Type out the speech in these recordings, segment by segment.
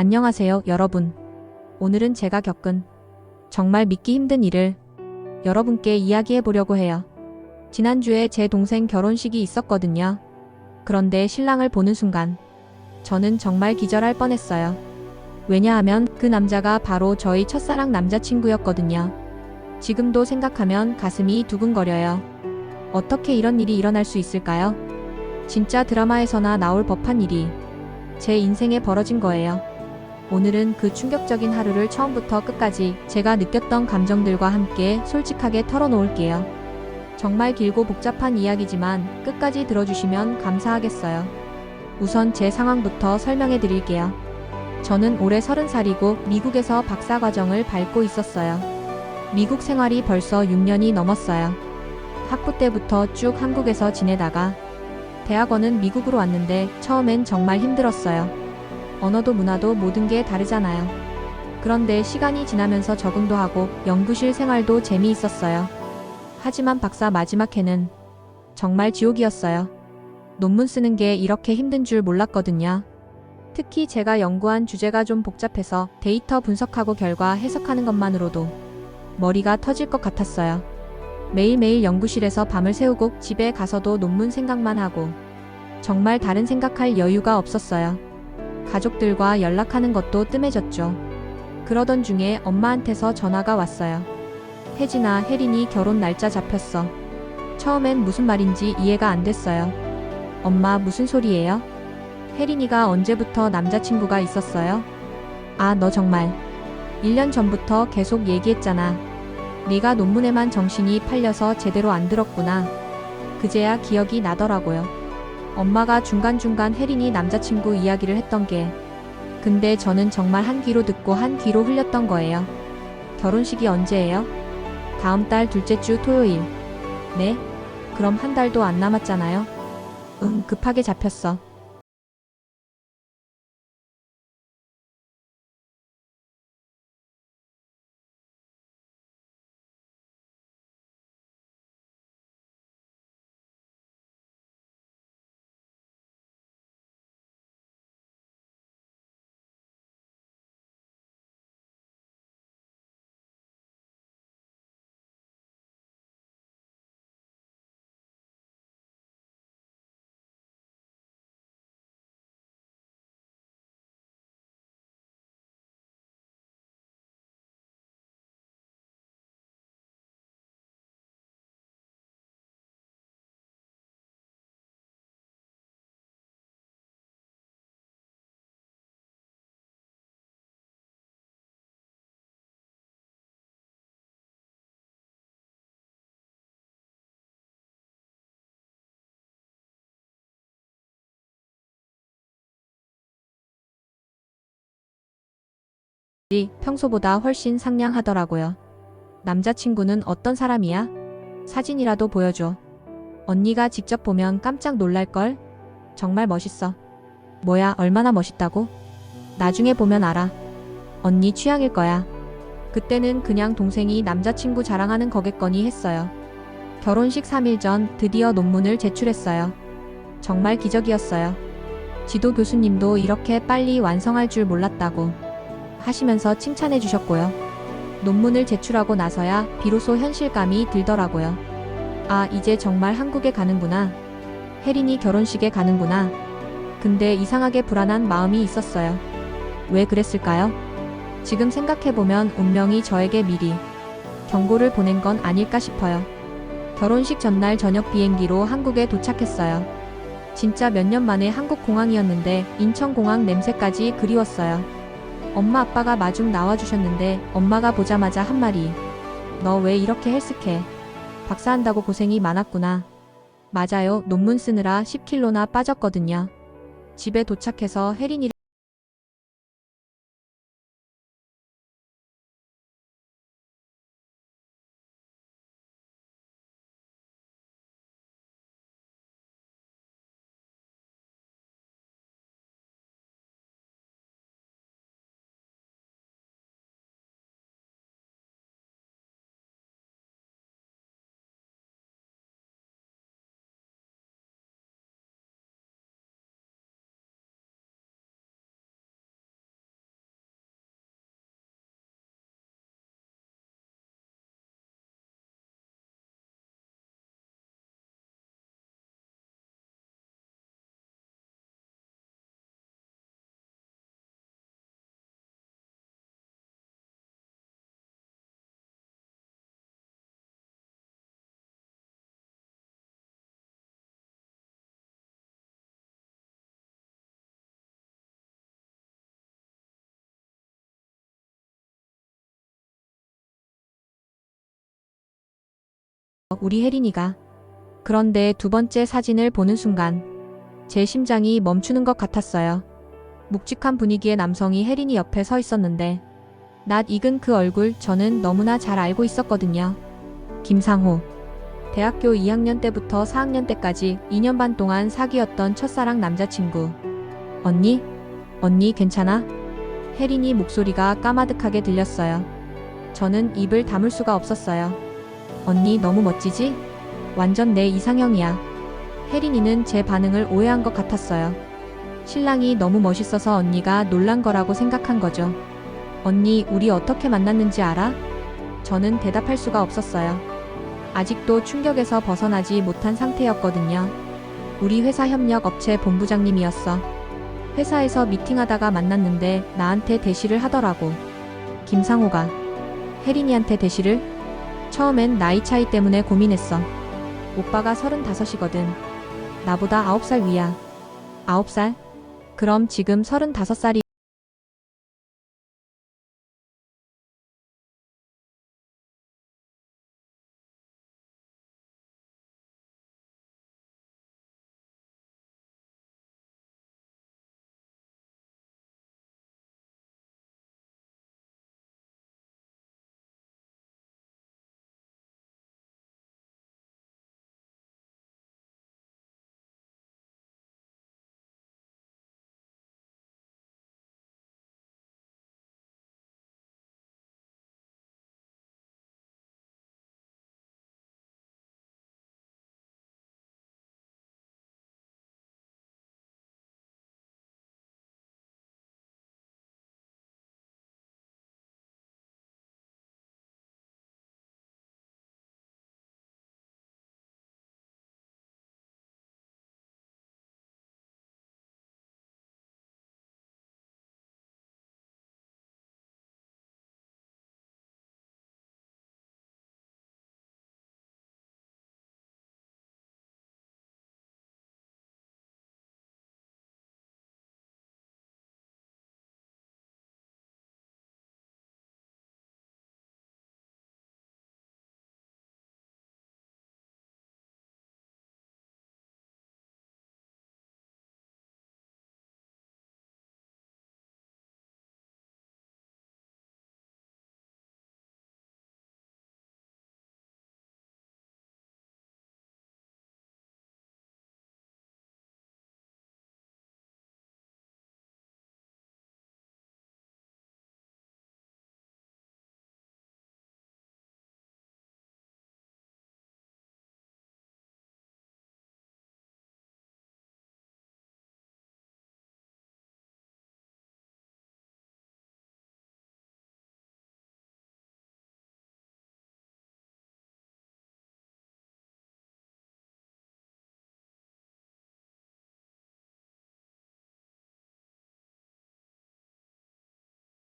안녕하세요, 여러분. 오늘은 제가 겪은 정말 믿기 힘든 일을 여러분께 이야기해 보려고 해요. 지난주에 제 동생 결혼식이 있었거든요. 그런데 신랑을 보는 순간 저는 정말 기절할 뻔했어요. 왜냐하면 그 남자가 바로 저희 첫사랑 남자친구였거든요. 지금도 생각하면 가슴이 두근거려요. 어떻게 이런 일이 일어날 수 있을까요? 진짜 드라마에서나 나올 법한 일이 제 인생에 벌어진 거예요. 오늘은 그 충격적인 하루를 처음부터 끝까지 제가 느꼈던 감정들과 함께 솔직하게 털어놓을게요. 정말 길고 복잡한 이야기지만 끝까지 들어주시면 감사하겠어요. 우선 제 상황부터 설명해 드릴게요. 저는 올해 30살이고 미국에서 박사과정을 밟고 있었어요. 미국 생활이 벌써 6년이 넘었어요. 학부 때부터 쭉 한국에서 지내다가 대학원은 미국으로 왔는데 처음엔 정말 힘들었어요. 언어도 문화도 모든 게 다르잖아요. 그런데 시간이 지나면서 적응도 하고 연구실 생활도 재미있었어요. 하지만 박사 마지막 해는 정말 지옥이었어요. 논문 쓰는 게 이렇게 힘든 줄 몰랐거든요. 특히 제가 연구한 주제가 좀 복잡해서 데이터 분석하고 결과 해석하는 것만으로도 머리가 터질 것 같았어요. 매일매일 연구실에서 밤을 새우고 집에 가서도 논문 생각만 하고 정말 다른 생각할 여유가 없었어요. 가족들과 연락하는 것도 뜸해졌죠. 그러던 중에 엄마한테서 전화가 왔어요. 혜진아, 혜린이 결혼 날짜 잡혔어. 처음엔 무슨 말인지 이해가 안 됐어요. 엄마, 무슨 소리예요? 혜린이가 언제부터 남자친구가 있었어요? 아, 너 정말 1년 전부터 계속 얘기했잖아. 네가 논문에만 정신이 팔려서 제대로 안 들었구나. 그제야 기억이 나더라고요. 엄마가 중간중간 혜린이 남자친구 이야기를 했던 게 근데 저는 정말 한 귀로 듣고 한 귀로 흘렸던 거예요. 결혼식이 언제예요? 다음 달 둘째 주 토요일. 네? 그럼 한 달도 안 남았잖아요? 응, 급하게 잡혔어. 평소보다 훨씬 상냥하더라고요. 남자친구는 어떤 사람이야? 사진이라도 보여줘. 언니가 직접 보면 깜짝 놀랄걸? 정말 멋있어. 뭐야, 얼마나 멋있다고? 나중에 보면 알아. 언니 취향일 거야. 그때는 그냥 동생이 남자친구 자랑하는 거겠거니 했어요. 결혼식 3일 전 드디어 논문을 제출했어요. 정말 기적이었어요. 지도 교수님도 이렇게 빨리 완성할 줄 몰랐다고 하시면서 칭찬해 주셨고요. 논문을 제출하고 나서야 비로소 현실감이 들더라고요. 아, 이제 정말 한국에 가는구나. 혜린이 결혼식에 가는구나. 근데 이상하게 불안한 마음이 있었어요. 왜 그랬을까요? 지금 생각해보면 운명이 저에게 미리 경고를 보낸 건 아닐까 싶어요. 결혼식 전날 저녁 비행기로 한국에 도착했어요. 진짜 몇 년 만에 한국 공항이었는데 인천공항 냄새까지 그리웠어요. 엄마 아빠가 마중 나와주셨는데 엄마가 보자마자 한 말이 너 왜 이렇게 헬스케? 박사한다고 고생이 많았구나. 맞아요. 논문 쓰느라 10kg나 빠졌거든요. 집에 도착해서 혜린이를 우리 혜린이가. 그런데 두 번째 사진을 보는 순간 제 심장이 멈추는 것 같았어요. 묵직한 분위기의 남성이 혜린이 옆에 서 있었는데 낯 익은 그 얼굴 저는 너무나 잘 알고 있었거든요. 김상호. 대학교 2학년 때부터 4학년 때까지 2년 반 동안 사귀었던 첫사랑 남자친구. 언니 괜찮아? 혜린이 목소리가 까마득하게 들렸어요. 저는 입을 다물 수가 없었어요. 언니 너무 멋지지? 완전 내 이상형이야. 혜린이는 제 반응을 오해한 것 같았어요. 신랑이 너무 멋있어서 언니가 놀란 거라고 생각한 거죠. 언니, 우리 어떻게 만났는지 알아? 저는 대답할 수가 없었어요. 아직도 충격에서 벗어나지 못한 상태였거든요. 우리 회사 협력 업체 본부장님이었어. 회사에서 미팅하다가 만났는데 나한테 대시를 하더라고. 김상호가 혜린이한테 대시를? 처음엔 나이 차이 때문에 고민했어. 오빠가 35이거든. 나보다 9살 위야. 9살? 그럼 지금 35살이.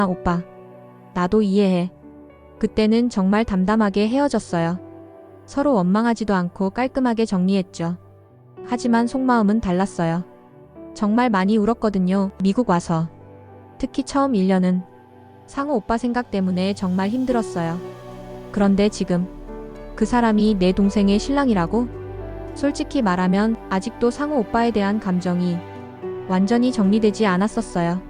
오빠. 나도 이해해. 그때는 정말 담담하게 헤어졌어요. 서로 원망하지도 않고 깔끔하게 정리했죠. 하지만 속마음은 달랐어요. 정말 많이 울었거든요. 미국 와서. 특히 처음 1년은 상호 오빠 생각 때문에 정말 힘들었어요. 그런데 지금 그 사람이 내 동생의 신랑이라고? 솔직히 말하면 아직도 상호 오빠에 대한 감정이 완전히 정리되지 않았었어요.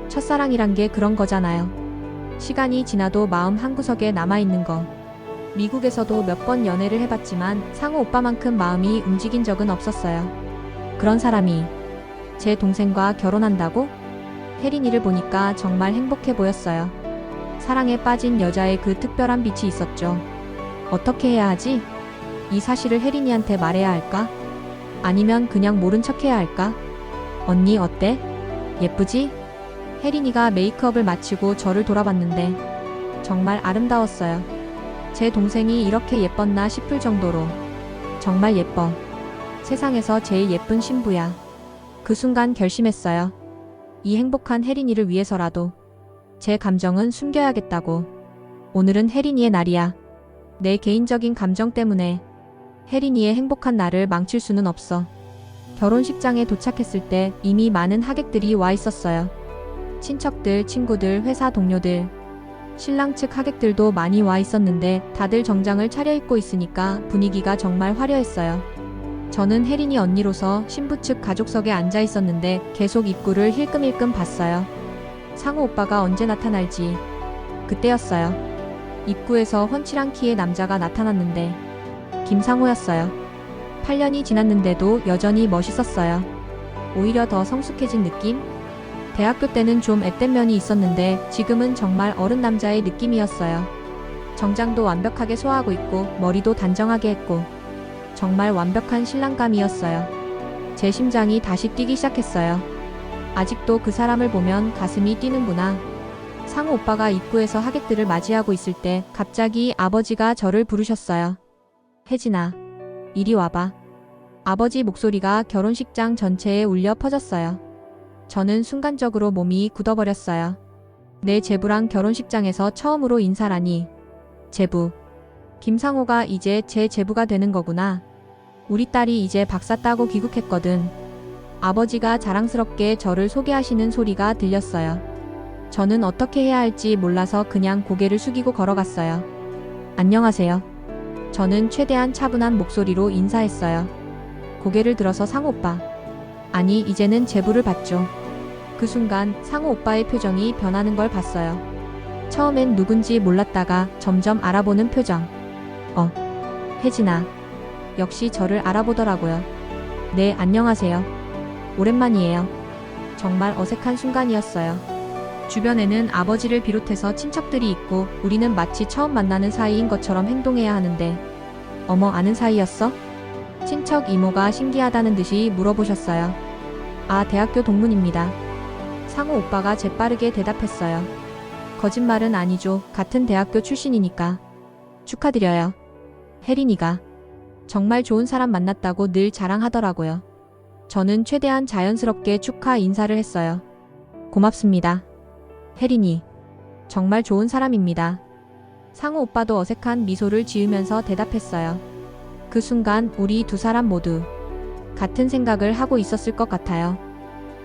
첫사랑이란 게 그런 거잖아요. 시간이 지나도 마음 한구석에 남아있는 거. 미국에서도 몇 번 연애를 해봤지만 상호 오빠만큼 마음이 움직인 적은 없었어요. 그런 사람이 제 동생과 결혼한다고? 혜린이를 보니까 정말 행복해 보였어요. 사랑에 빠진 여자의 그 특별한 빛이 있었죠. 어떻게 해야 하지? 이 사실을 혜린이한테 말해야 할까? 아니면 그냥 모른 척 해야 할까? 언니 어때? 예쁘지? 혜린이가 메이크업을 마치고 저를 돌아봤는데 정말 아름다웠어요. 제 동생이 이렇게 예뻤나 싶을 정도로 정말 예뻐. 세상에서 제일 예쁜 신부야. 그 순간 결심했어요. 이 행복한 혜린이를 위해서라도 제 감정은 숨겨야겠다고. 오늘은 혜린이의 날이야. 내 개인적인 감정 때문에 혜린이의 행복한 날을 망칠 수는 없어. 결혼식장에 도착했을 때 이미 많은 하객들이 와 있었어요. 친척들, 친구들, 회사 동료들. 신랑 측 하객들도 많이 와 있었는데 다들 정장을 차려입고 있으니까 분위기가 정말 화려했어요. 저는 혜린이 언니로서 신부 측 가족석에 앉아 있었는데 계속 입구를 힐끔힐끔 봤어요. 상우 오빠가 언제 나타날지. 그때였어요. 입구에서 훤칠한 키의 남자가 나타났는데 김상호였어요. 8년이 지났는데도 여전히 멋있었어요. 오히려 더 성숙해진 느낌? 대학교 때는 좀 앳된 면이 있었는데 지금은 정말 어른 남자의 느낌이었어요. 정장도 완벽하게 소화하고 있고 머리도 단정하게 했고 정말 완벽한 신랑감이었어요. 제 심장이 다시 뛰기 시작했어요. 아직도 그 사람을 보면 가슴이 뛰는구나. 상우 오빠가 입구에서 하객들을 맞이하고 있을 때 갑자기 아버지가 저를 부르셨어요. 혜진아, 이리 와봐. 아버지 목소리가 결혼식장 전체에 울려 퍼졌어요. 저는 순간적으로 몸이 굳어버렸어요. 내 제부랑 결혼식장에서 처음으로 인사라니. 제부. 김상호가 이제 제 제부가 되는 거구나. 우리 딸이 이제 박사 따고 귀국했거든. 아버지가 자랑스럽게 저를 소개하시는 소리가 들렸어요. 저는 어떻게 해야 할지 몰라서 그냥 고개를 숙이고 걸어갔어요. 안녕하세요. 저는 최대한 차분한 목소리로 인사했어요. 고개를 들어서 상호 오빠. 아니, 이제는 제부를 받죠. 그 순간 상호 오빠의 표정이 변하는 걸 봤어요. 처음엔 누군지 몰랐다가 점점 알아보는 표정. 혜진아. 역시 저를 알아보더라고요. 네, 안녕하세요. 오랜만이에요. 정말 어색한 순간이었어요. 주변에는 아버지를 비롯해서 친척들이 있고 우리는 마치 처음 만나는 사이인 것처럼 행동해야 하는데 어머, 아는 사이였어? 친척 이모가 신기하다는 듯이 물어보셨어요. 아, 대학교 동문입니다. 상호 오빠가 재빠르게 대답했어요. 거짓말은 아니죠. 같은 대학교 출신이니까. 축하드려요. 혜린이가 정말 좋은 사람 만났다고 늘 자랑하더라고요. 저는 최대한 자연스럽게 축하 인사를 했어요. 고맙습니다. 혜린이 정말 좋은 사람입니다. 상호 오빠도 어색한 미소를 지으면서 대답했어요. 그 순간 우리 두 사람 모두 같은 생각을 하고 있었을 것 같아요.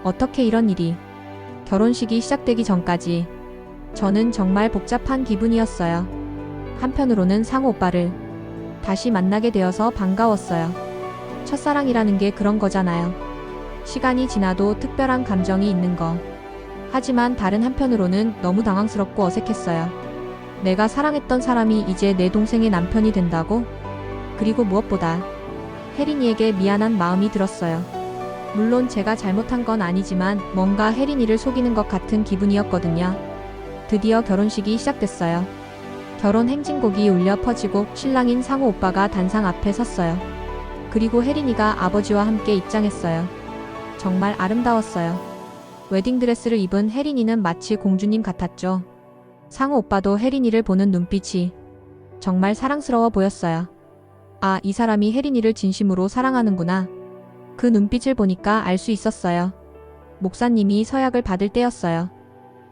어떻게 이런 일이. 결혼식이 시작되기 전까지 저는 정말 복잡한 기분이었어요. 한편으로는 상호 오빠를 다시 만나게 되어서 반가웠어요. 첫사랑이라는 게 그런 거잖아요. 시간이 지나도 특별한 감정이 있는 거. 하지만 다른 한편으로는 너무 당황스럽고 어색했어요. 내가 사랑했던 사람이 이제 내 동생의 남편이 된다고? 그리고 무엇보다 혜린이에게 미안한 마음이 들었어요. 물론 제가 잘못한 건 아니지만 뭔가 혜린이를 속이는 것 같은 기분이었거든요. 드디어 결혼식이 시작됐어요. 결혼 행진곡이 울려 퍼지고 신랑인 상호 오빠가 단상 앞에 섰어요. 그리고 혜린이가 아버지와 함께 입장했어요. 정말 아름다웠어요. 웨딩드레스를 입은 혜린이는 마치 공주님 같았죠. 상호 오빠도 혜린이를 보는 눈빛이 정말 사랑스러워 보였어요. 아, 이 사람이 혜린이를 진심으로 사랑하는구나. 그 눈빛을 보니까 알 수 있었어요. 목사님이 서약을 받을 때였어요.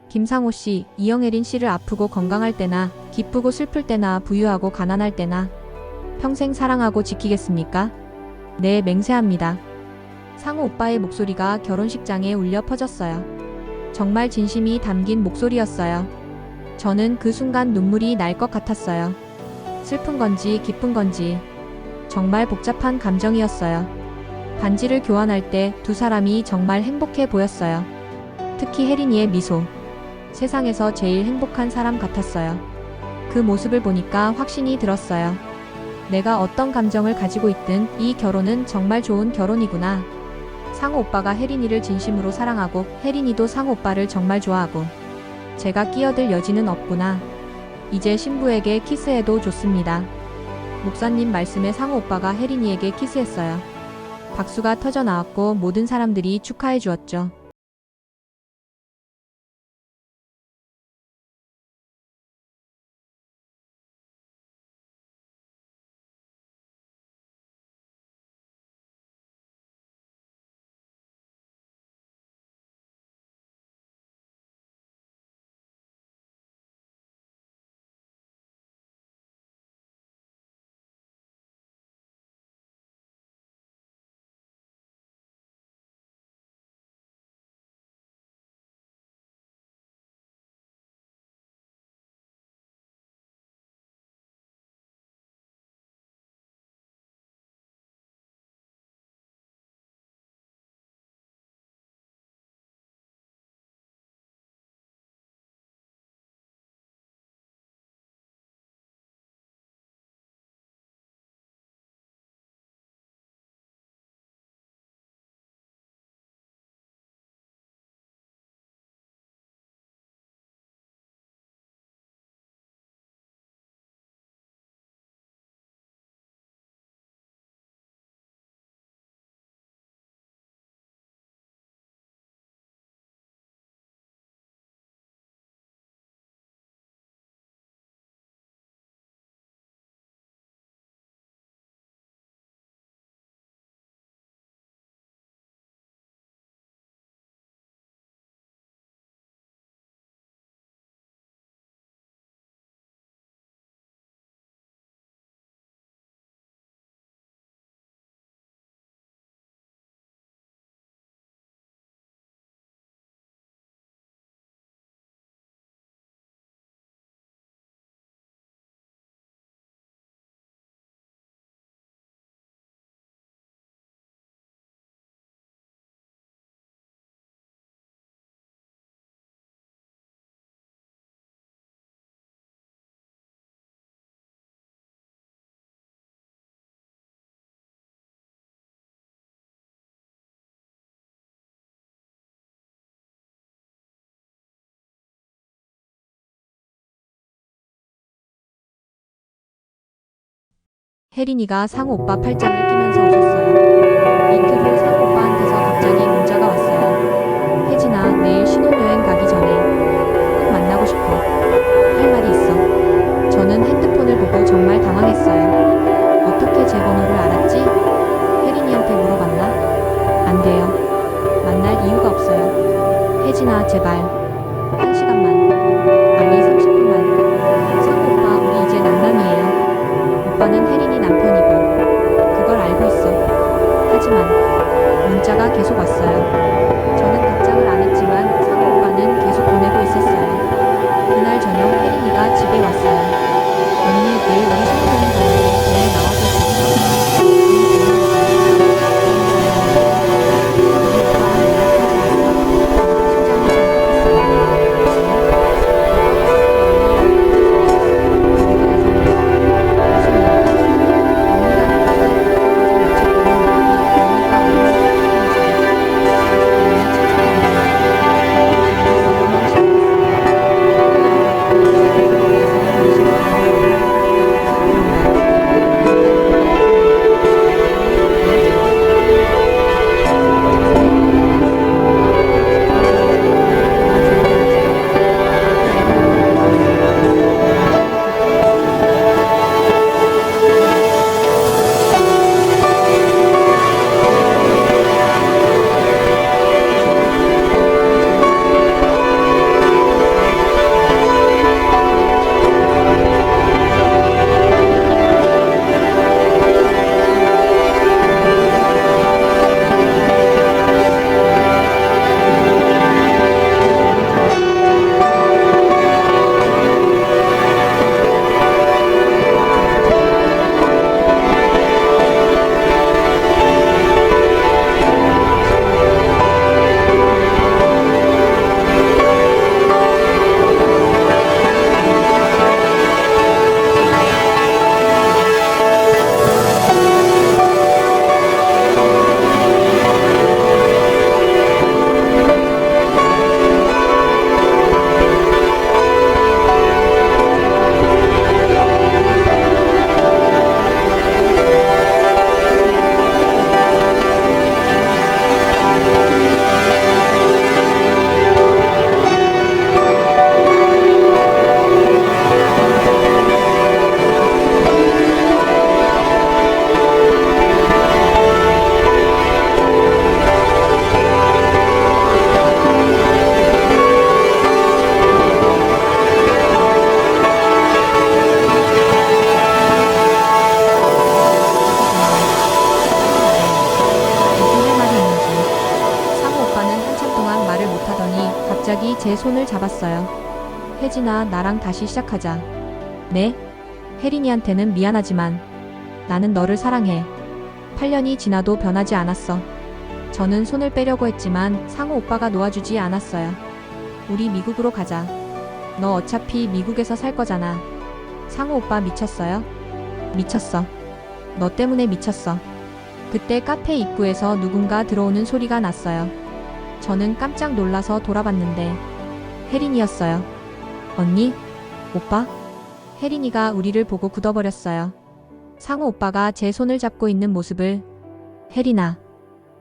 김상호 씨, 이영혜린 씨를 아프고 건강할 때나 기쁘고 슬플 때나 부유하고 가난할 때나 평생 사랑하고 지키겠습니까? 네, 맹세합니다. 상호 오빠의 목소리가 결혼식장에 울려 퍼졌어요. 정말 진심이 담긴 목소리였어요. 저는 그 순간 눈물이 날 것 같았어요. 슬픈 건지 기쁜 건지 정말 복잡한 감정이었어요. 반지를 교환할 때 두 사람이 정말 행복해 보였어요. 특히 혜린이의 미소. 세상에서 제일 행복한 사람 같았어요. 그 모습을 보니까 확신이 들었어요. 내가 어떤 감정을 가지고 있든 이 결혼은 정말 좋은 결혼이구나. 상호 오빠가 혜린이를 진심으로 사랑하고 혜린이도 상호 오빠를 정말 좋아하고 제가 끼어들 여지는 없구나. 이제 신부에게 키스해도 좋습니다. 목사님 말씀에 상호 오빠가 혜린이에게 키스했어요. 박수가 터져 나왔고 모든 사람들이 축하해 주었죠. 혜린이가 상우 오빠 팔짱을 끼면서 웃었어요. 이틀 후 상우 오빠한테서 갑자기 문자가 왔어요. 혜진아, 내일 신혼여행 가기 전에 꼭 만나고 싶어. 할 말이 있어. 저는 핸드폰을 보고 정말 당황했어요. 어떻게 제 번호를 알았지? 혜린이한테 물어봤나? 안 돼요. 만날 이유가 없어요. 혜진아, 제발. 1시간만. 아니, 30분만. 상우 오빠, 우리 이제 낭남이에요. 오빠는 혜린이 남편이고 그걸 알고 있어. 하지만 문자가 계속 왔어요. 저는 답장을 안 했지만 상우 오빠는 계속 보내고 있었어요. 그날 저녁 혜린이가 집에 왔어요. 언니, 내일 우리 신혼여행 가는데 오늘 나와줄 수 있어? 우리 오빠랑 연락하지 않았어? 소장이 갑자기 제 손을 잡았어요. 혜진아, 나랑 다시 시작하자. 네? 혜린이한테는 미안하지만 나는 너를 사랑해. 8년이 지나도 변하지 않았어. 저는 손을 빼려고 했지만 상우 오빠가 놓아주지 않았어요. 우리 미국으로 가자. 너 어차피 미국에서 살 거잖아. 상우 오빠 미쳤어요? 미쳤어. 너 때문에 미쳤어. 그때 카페 입구에서 누군가 들어오는 소리가 났어요. 저는 깜짝 놀라서 돌아봤는데 혜린이었어요. 언니? 오빠? 혜린이가 우리를 보고 굳어버렸어요. 상우 오빠가 제 손을 잡고 있는 모습을. 혜린아.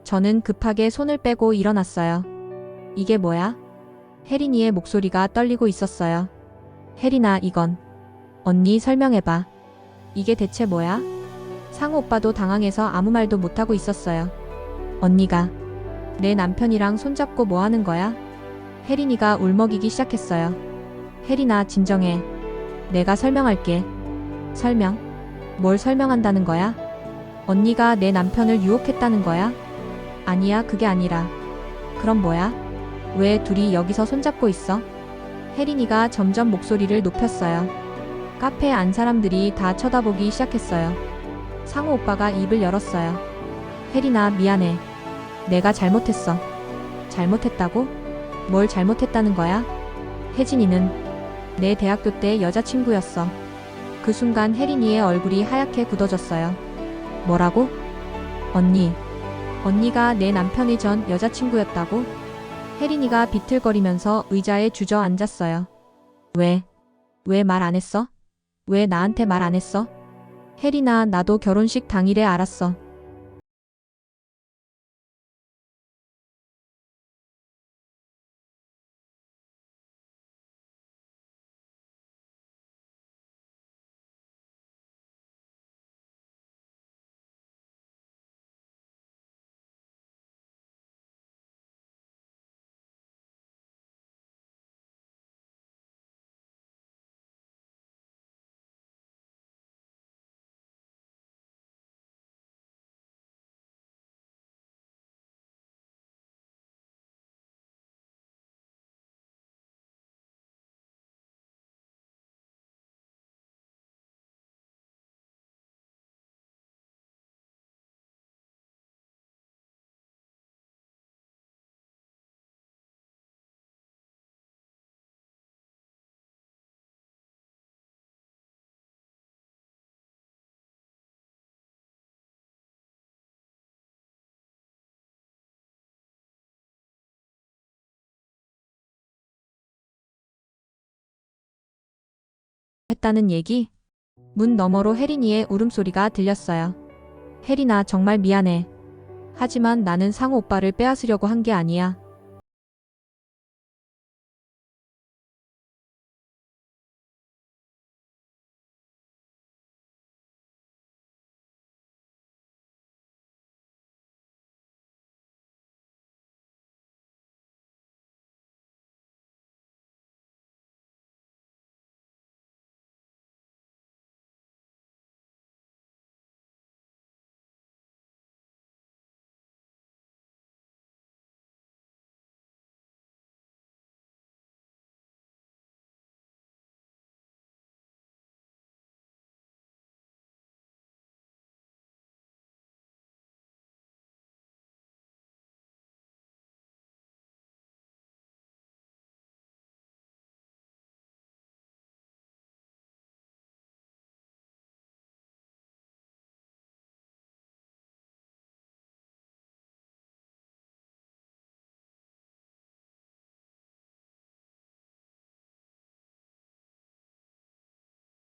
저는 급하게 손을 빼고 일어났어요. 이게 뭐야? 혜린이의 목소리가 떨리고 있었어요. 혜린아, 이건. 언니, 설명해봐. 이게 대체 뭐야? 상우 오빠도 당황해서 아무 말도 못하고 있었어요. 언니가 내 남편이랑 손잡고 뭐 하는 거야? 혜린이가 울먹이기 시작했어요. 혜린아, 진정해. 내가 설명할게. 설명? 뭘 설명한다는 거야? 언니가 내 남편을 유혹했다는 거야? 아니야, 그게 아니라. 그럼 뭐야? 왜 둘이 여기서 손잡고 있어? 혜린이가 점점 목소리를 높였어요. 카페 안 사람들이 다 쳐다보기 시작했어요. 상우 오빠가 입을 열었어요. 혜린아, 미안해. 내가 잘못했어. 잘못했다고? 뭘 잘못했다는 거야? 혜진이는 내 대학교 때 여자친구였어. 그 순간 혜린이의 얼굴이 하얗게 굳어졌어요. 뭐라고? 언니. 언니가 내 남편의 전 여자친구였다고? 혜린이가 비틀거리면서 의자에 주저앉았어요. 왜 말 안 했어? 왜 나한테 말 안 했어? 혜린아, 나도 결혼식 당일에 알았어. 했다는 얘기? 문 너머로 혜린이의 울음소리가 들렸어요. 혜린아, 정말 미안해. 하지만 나는 상우 오빠를 빼앗으려고 한 게 아니야.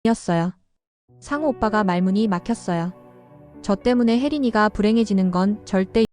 이었어요. 상우 오빠가 말문이 막혔어요. 저 때문에 혜린이가 불행해지는 건 절대